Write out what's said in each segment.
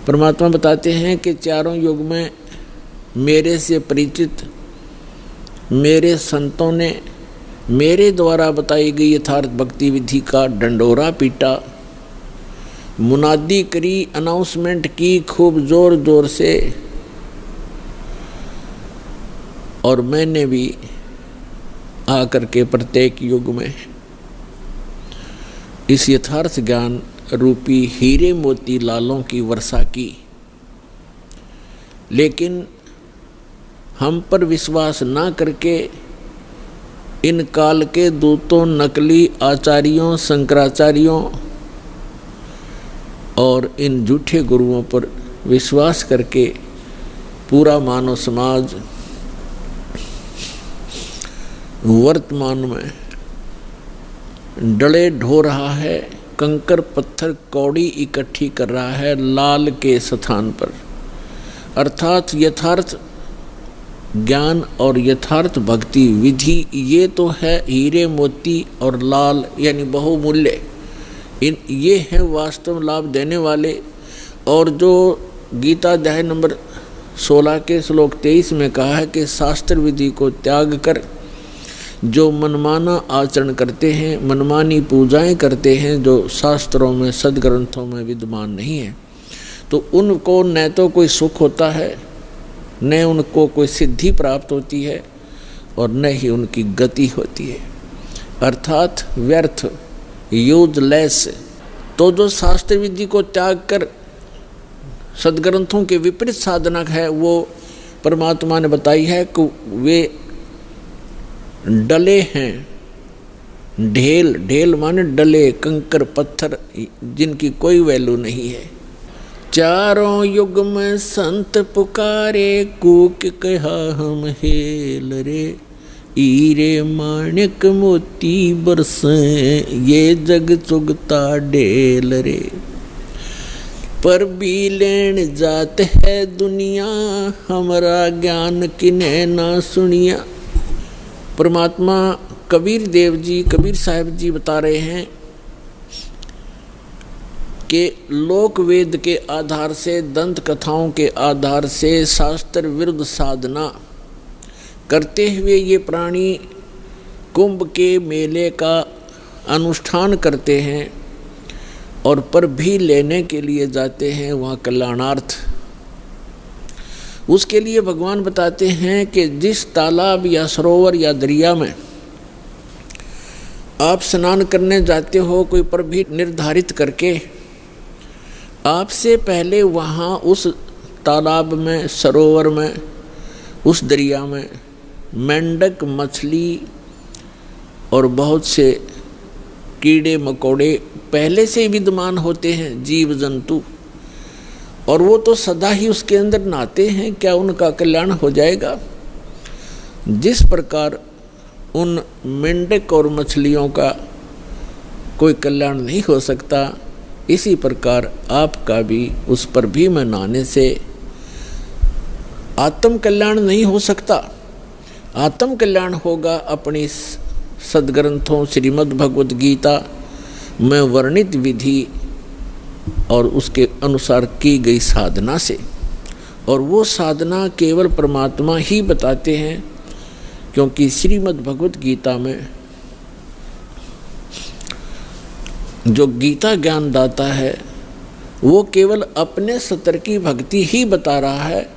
परमात्मा बताते हैं कि चारों युग में मेरे से परिचित मेरे संतों ने मेरे द्वारा बताई गई यथार्थ भक्ति विधि का डंडोरा पीटा, मुनादी करी, अनाउंसमेंट की खूब जोर जोर से, और मैंने भी आकर के प्रत्येक युग में इस यथार्थ ज्ञान रूपी हीरे मोती लालों की वर्षा की। लेकिन हम पर विश्वास ना करके इन काल के दूतों, नकली आचार्यों, शंकराचार्यों और इन झूठे गुरुओं पर विश्वास करके पूरा मानव समाज वर्तमान में डले ढो रहा है, कंकर पत्थर कौड़ी इकट्ठी कर रहा है लाल के स्थान पर। अर्थात यथार्थ ज्ञान और यथार्थ भक्ति विधि ये तो है हीरे मोती और लाल यानी बहुमूल्य, ये हैं वास्तव लाभ देने वाले। और जो गीता अध्याय नंबर 16 के श्लोक 23 में कहा है कि शास्त्र विधि को त्याग कर जो मनमाना आचरण करते हैं, मनमानी पूजाएं करते हैं जो शास्त्रों में सदग्रंथों में विद्यमान नहीं है, तो उनको न तो कोई सुख होता है, न उनको कोई सिद्धि प्राप्त होती है और न ही उनकी गति होती है, अर्थात व्यर्थ, यूजलेस। तो जो शास्त्र विधि को त्याग कर सदग्रंथों के विपरीत साधना है वो परमात्मा ने बताई है कि वे डले हैं, ढेल, ढेल माने डले, कंकर पत्थर जिनकी कोई वैल्यू नहीं है। चारों युग में संत पुकारे, कूक कहा हम हेल रे, हीरे माणिक मोती बरसे, ये जग चुगता ढेल रे। पर भी लेन जात है दुनिया, हमारा ज्ञान किने ना सुनिया। परमात्मा कबीर देव जी, कबीर साहब जी बता रहे हैं कि लोक वेद के आधार से, दंत कथाओं के आधार से शास्त्र विरुद्ध साधना करते हुए ये प्राणी कुंभ के मेले का अनुष्ठान करते हैं और पर भी लेने के लिए जाते हैं वहाँ कल्याणार्थ। उसके लिए भगवान बताते हैं कि जिस तालाब या सरोवर या दरिया में आप स्नान करने जाते हो कोई पर भी निर्धारित करके, आपसे पहले वहाँ उस तालाब में, सरोवर में, उस दरिया में मेंढक, मछली और बहुत से कीड़े मकोड़े पहले से विद्यमान होते हैं, जीव जंतु, और वो तो सदा ही उसके अंदर नहाते हैं, क्या उनका कल्याण हो जाएगा? जिस प्रकार उन मेंढक और मछलियों का कोई कल्याण नहीं हो सकता, इसी प्रकार आपका भी उस पर भी में नहाने से आत्म कल्याण नहीं हो सकता। आत्म कल्याण होगा अपनी सदग्रंथों श्रीमद् भगवद गीता में वर्णित विधि और उसके अनुसार की गई साधना से। और वो साधना केवल परमात्मा ही बताते हैं, क्योंकि श्रीमद् भगवद गीता में जो गीता ज्ञान दाता है वो केवल अपने सतर की भक्ति ही बता रहा है।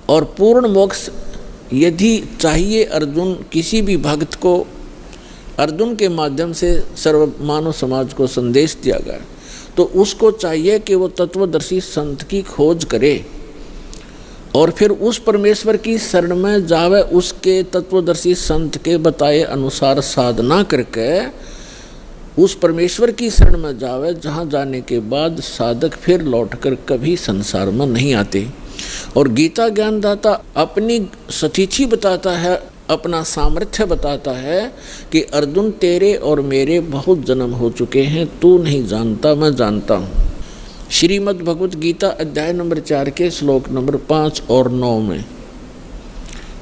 और पूर्ण मोक्ष यदि चाहिए अर्जुन किसी भी भक्त को, अर्जुन के माध्यम से सर्व मानव समाज को संदेश दिया गया, तो उसको चाहिए कि वो तत्वदर्शी संत की खोज करे और फिर उस परमेश्वर की शरण में जावे, उसके तत्वदर्शी संत के बताए अनुसार साधना करके उस परमेश्वर की शरण में जावे, जहाँ जाने के बाद साधक फिर लौटकर कभी संसार में नहीं आते। और गीता ज्ञानदाता अपनी सतीथि बताता है, अपना सामर्थ्य बताता है कि अर्जुन तेरे और मेरे बहुत जन्म हो चुके हैं, तू नहीं जानता, मैं जानता हूँ। श्रीमद् भगवद गीता अध्याय नंबर 4 के श्लोक नंबर 5 और 9 में,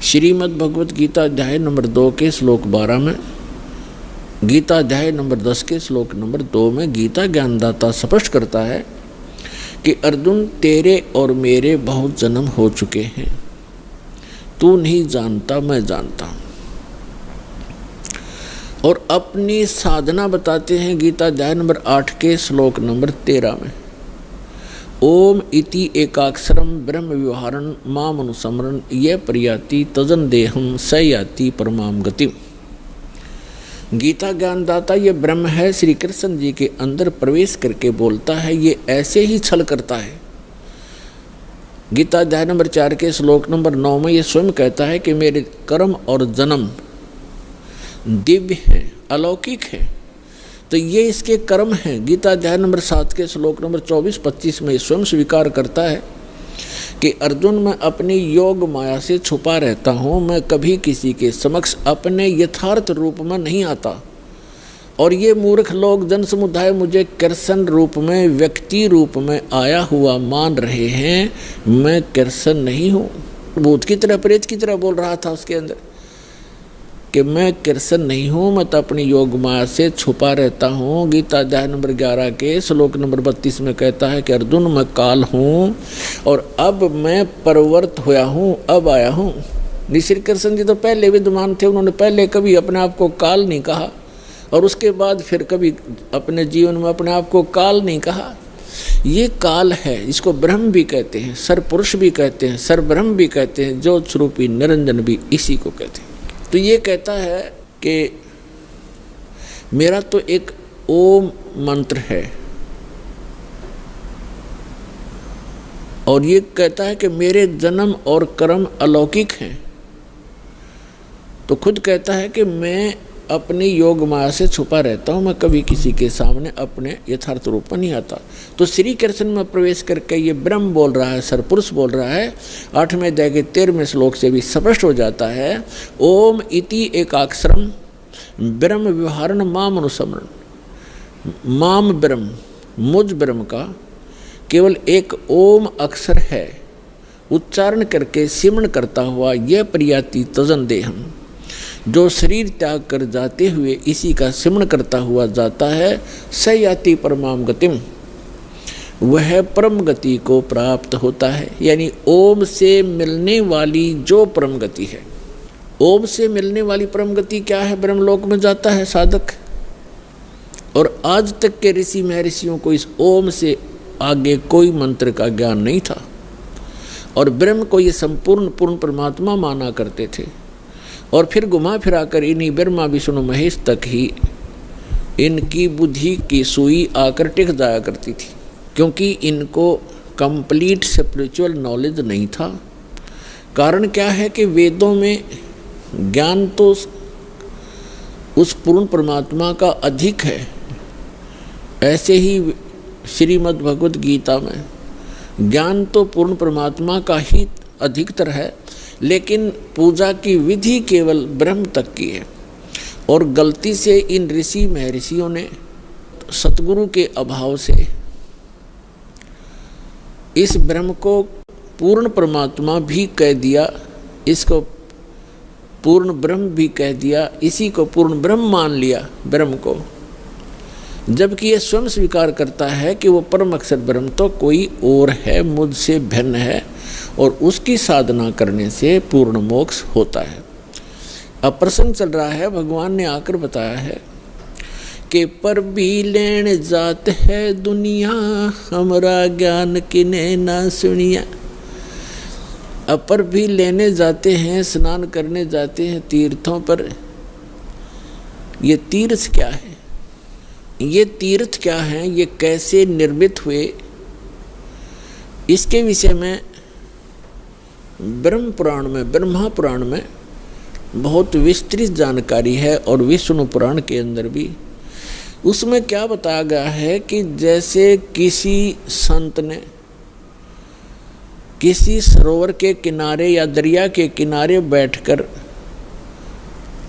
श्रीमद् भगवद गीता अध्याय नंबर 2 के श्लोक 12 में, गीता अध्याय नंबर 10 के श्लोक नंबर 2 में गीता ज्ञानदाता स्पष्ट करता है कि अर्जुन तेरे और मेरे बहुत जन्म हो चुके हैं, तू नहीं जानता मैं जानता हूँ। और अपनी साधना बताते हैं गीता अध्याय नंबर 8 के श्लोक नंबर 13 में, ओम इति एकाक्षरम ब्रह्म व्यवहारन माम अनुसमरन ये प्रयाति तजन देहम स याति परमाम गति। गीता ज्ञानदाता ये ब्रह्म है, श्री कृष्ण जी के अंदर प्रवेश करके बोलता है, ये ऐसे ही छल करता है। गीता अध्याय नंबर 4 के श्लोक नंबर 9 में ये स्वयं कहता है कि मेरे कर्म और जन्म दिव्य हैं, अलौकिक है। तो ये इसके कर्म हैं। गीता अध्याय नंबर 7 के श्लोक नंबर 24-25 में स्वयं स्वीकार करता है कि अर्जुन मैं अपनी योग माया से छुपा रहता हूँ, मैं कभी किसी के समक्ष अपने यथार्थ रूप में नहीं आता। और ये मूर्ख लोग जन समुदाय मुझे कृष्ण रूप में, व्यक्ति रूप में आया हुआ मान रहे हैं, मैं कृष्ण नहीं हूँ। भूत की तरह, प्रेत की तरह बोल रहा था उसके अंदर कि मैं कृष्ण नहीं हूँ, मैं तो अपनी योग माया से छुपा रहता हूँ। गीता अध्याय नंबर 11 के श्लोक नंबर 32 में कहता है कि अर्जुन मैं काल हूँ और अब मैं परवर्त हुआ हूँ, अब आया हूँ। श्री कृष्ण जी तो पहले विद्यमान थे, उन्होंने पहले कभी अपने आप को काल नहीं कहा और उसके बाद फिर कभी अपने जीवन में अपने आप को काल नहीं कहा। ये काल है, इसको ब्रह्म भी कहते हैं, सरपुरुष भी कहते हैं, सरब्रह्म भी कहते हैं, ज्योत स्वरूपी निरंजन भी इसी को कहते हैं। तो ये कहता है कि मेरा तो एक ओम मंत्र है और ये कहता है कि मेरे जन्म और कर्म अलौकिक हैं। तो खुद कहता है कि मैं अपनी योग माया से छुपा रहता हूँ, मैं कभी किसी के सामने अपने यथार्थ रूप में नहीं आता। तो श्री कृष्ण में प्रवेश करके ये ब्रह्म बोल रहा है, सरपुरुष बोल रहा है। 8वें अध्याय के 13वें श्लोक से भी स्पष्ट हो जाता है, ओम इति एकाक्षरम ब्रह्म व्यवहारन माम अनुसमरण। माम ब्रह्म, मुझ ब्रह्म का केवल एक ओम अक्षर है, उच्चारण करके सिमरण करता हुआ यह प्रयाति तजन देहम, जो शरीर त्याग कर जाते हुए इसी का सिमरण करता हुआ जाता है, स याति परमाम गतिम, वह परम गति को प्राप्त होता है। यानी ओम से मिलने वाली जो परम गति है, ओम से मिलने वाली परम गति क्या है? ब्रह्मलोक में जाता है साधक। और आज तक के ऋषि महर्षियों को इस ओम से आगे कोई मंत्र का ज्ञान नहीं था और ब्रह्म को ये संपूर्ण पूर्ण परमात्मा माना करते थे। और फिर घुमा फिरा कर इन्हीं ब्रह्मा विष्णु महेश तक ही इनकी बुद्धि की सुई आकर टिक जाया करती थी, क्योंकि इनको कंप्लीट स्पिरिचुअल नॉलेज नहीं था। कारण क्या है कि वेदों में ज्ञान तो उस पूर्ण परमात्मा का अधिक है, ऐसे ही श्रीमद् भगवद गीता में ज्ञान तो पूर्ण परमात्मा का ही अधिकतर है, लेकिन पूजा की विधि केवल ब्रह्म तक की है। और गलती से इन ऋषि महर्षियों ने सतगुरु के अभाव से इस ब्रह्म को पूर्ण परमात्मा भी कह दिया, इसको पूर्ण ब्रह्म भी कह दिया, इसी को पूर्ण ब्रह्म मान लिया ब्रह्म को, जबकि ये स्वयं स्वीकार करता है कि वो परम अक्षर ब्रह्म तो कोई और है, मुझसे भिन्न है और उसकी साधना करने से पूर्ण मोक्ष होता है। अब प्रसंग चल रहा है, भगवान ने आकर बताया है कि पर भी लेने जात है दुनिया, हमारा ज्ञान किने ना सुनिया। अब पर भी लेने जाते हैं, स्नान करने जाते हैं तीर्थों पर। ये तीर्थ क्या है, ये तीर्थ क्या हैं, ये कैसे निर्मित हुए, इसके विषय में ब्रह्म पुराण में, ब्रह्मा पुराण में बहुत विस्तृत जानकारी है और विष्णु पुराण के अंदर भी। उसमें क्या बताया गया है कि जैसे किसी संत ने किसी सरोवर के किनारे या दरिया के किनारे बैठकर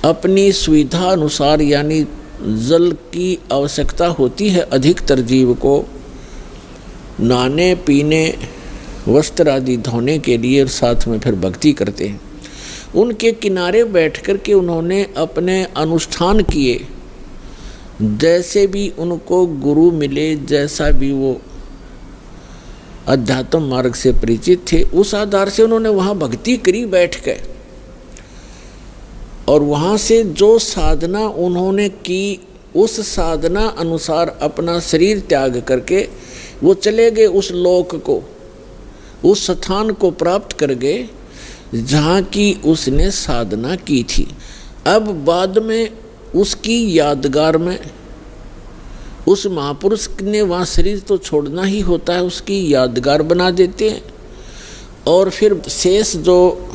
अपनी सुविधा अनुसार, यानी जल की आवश्यकता होती है अधिकतर जीव को नहाने पीने वस्त्र आदि धोने के लिए, और साथ में फिर भक्ति करते हैं, उनके किनारे बैठ कर के उन्होंने अपने अनुष्ठान किए। जैसे भी उनको गुरु मिले, जैसा भी वो अध्यात्म मार्ग से परिचित थे। उस आधार से उन्होंने वहाँ भक्ति करी बैठ के, और वहाँ से जो साधना उन्होंने की उस साधना अनुसार अपना शरीर त्याग करके वो चले गए उस लोक को, उस स्थान को प्राप्त कर गए जहाँ की उसने साधना की थी। अब बाद में उसकी यादगार में उस महापुरुष ने वहाँ शरीर तो छोड़ना ही होता है, उसकी यादगार बना देते हैं। और फिर शेष जो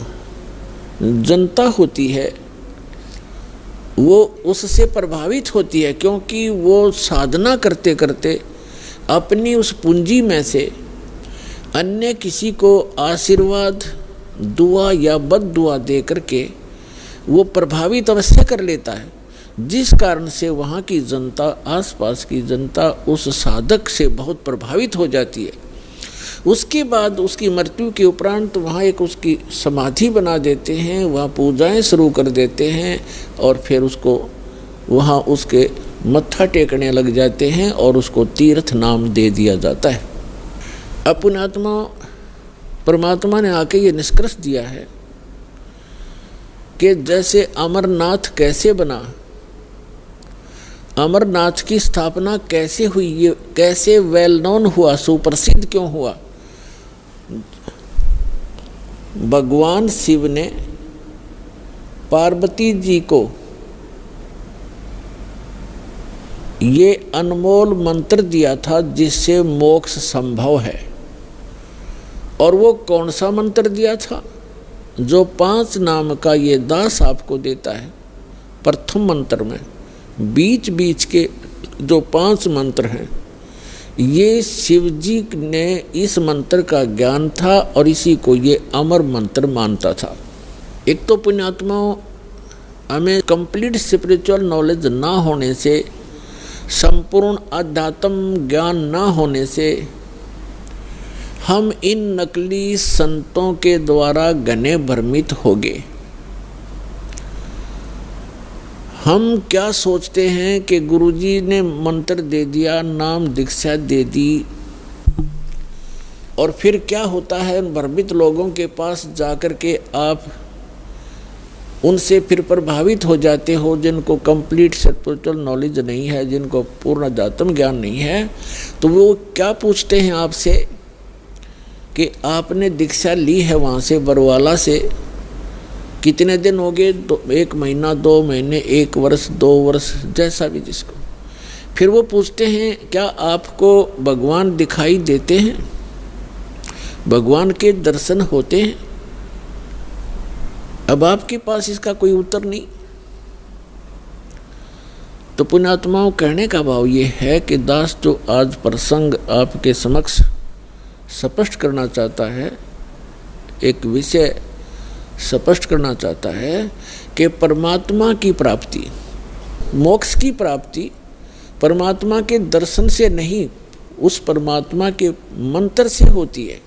जनता होती है वो उससे प्रभावित होती है, क्योंकि वो साधना करते करते अपनी उस पूंजी में से अन्य किसी को आशीर्वाद, दुआ या बद दुआ दे करके वो प्रभावित अवश्य कर लेता है, जिस कारण से वहाँ की जनता, आसपास की जनता उस साधक से बहुत प्रभावित हो जाती है। उसके बाद उसकी मृत्यु के उपरांत वहाँ एक उसकी समाधि बना देते हैं, वहाँ पूजाएं शुरू कर देते हैं और फिर उसको वहाँ उसके मत्था टेकने लग जाते हैं और उसको तीर्थ नाम दे दिया जाता है। अपनात्मा परमात्मा ने आके ये निष्कर्ष दिया है कि जैसे अमरनाथ कैसे बना, अमरनाथ की स्थापना कैसे हुई, ये कैसे वेल नोन हुआ, सुप्रसिद्ध क्यों हुआ। भगवान शिव ने पार्वती जी को ये अनमोल मंत्र दिया था जिससे मोक्ष संभव है। और वो कौन सा मंत्र दिया था? जो 5 नाम का ये दास आपको देता है। प्रथम मंत्र में बीच बीच के जो 5 मंत्र हैं, ये शिव जी ने इस मंत्र का ज्ञान था और इसी को ये अमर मंत्र मानता था। एक तो पुण्यात्माओं, हमें कंप्लीट स्पिरिचुअल नॉलेज ना होने से, संपूर्ण अध्यात्म ज्ञान ना होने से हम इन नकली संतों के द्वारा घने भ्रमित हो गए। हम क्या सोचते हैं कि गुरुजी ने मंत्र दे दिया, नाम दीक्षा दे दी, और फिर क्या होता है, उन भ्रमित लोगों के पास जाकर के आप उनसे फिर प्रभावित हो जाते हो, जिनको कंप्लीट स्पिरिचुअल नॉलेज नहीं है, जिनको पूर्ण अध्यात्म ज्ञान नहीं है। तो वो क्या पूछते हैं आपसे कि आपने दीक्षा ली है वहाँ से बरवाला से, कितने दिन हो गए? 1 महीना, 2 महीने, 1 वर्ष, 2 वर्ष, जैसा भी जिसको। फिर वो पूछते हैं क्या आपको भगवान दिखाई देते हैं, भगवान के दर्शन होते हैं? अब आपके पास इसका कोई उत्तर नहीं। तो पुण्यात्माओं, कहने का भाव ये है कि दास जो आज प्रसंग आपके समक्ष स्पष्ट करना चाहता है, एक विषय स्पष्ट करना चाहता है कि परमात्मा की प्राप्ति, मोक्ष की प्राप्ति परमात्मा के दर्शन से नहीं, उस परमात्मा के मंत्र से होती है।